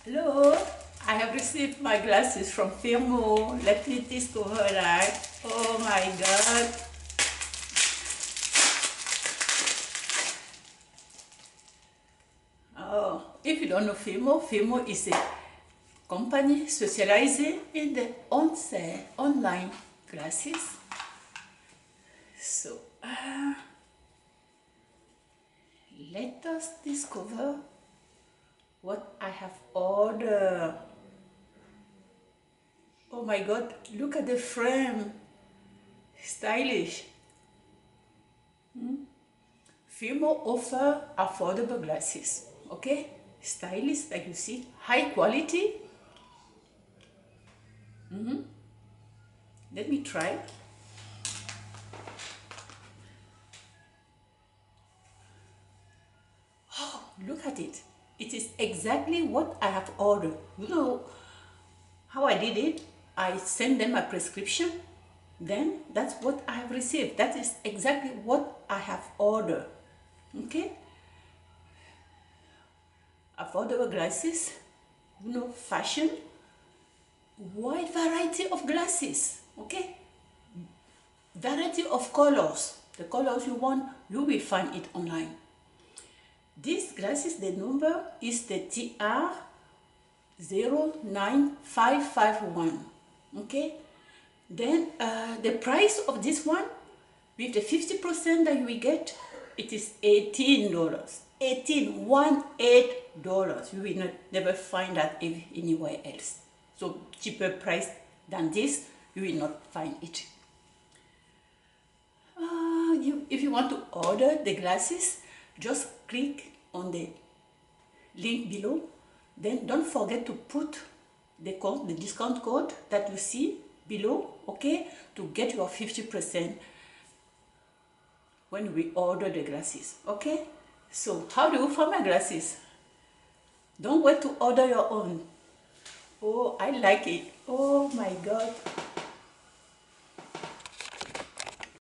Hello, I have received my glasses from Firmo. Let me discover that. Oh my god. Oh, if you don't know Firmo is a company specialized in the online glasses. So, let us discover what I have ordered. Oh my god, look at the frame. Stylish. Firmo offer affordable glasses. Okay? Stylish, like you see. High quality. Let me try. Oh, look at it. It is exactly what I have ordered. You know how I did it? I sent them a prescription. Then that's what I have received. That is exactly what I have ordered. Okay? Affordable glasses. You know, fashion. Wide variety of glasses. Okay? Variety of colors. The colors you want, you will find it online. These glasses, the number is the TR09551. Okay? Then the price of this one, with the 50% that we get, it is $18. $18. You will never find that anywhere else. So cheaper price than this, you will not find it. If you want to order the glasses, just click on the link below. Then don't forget to put the code, the discount code that you see below, okay, to get your 50% when we order the glasses. Okay, so how do you find my glasses? Don't wait to order your own. Oh, I like it. Oh my god.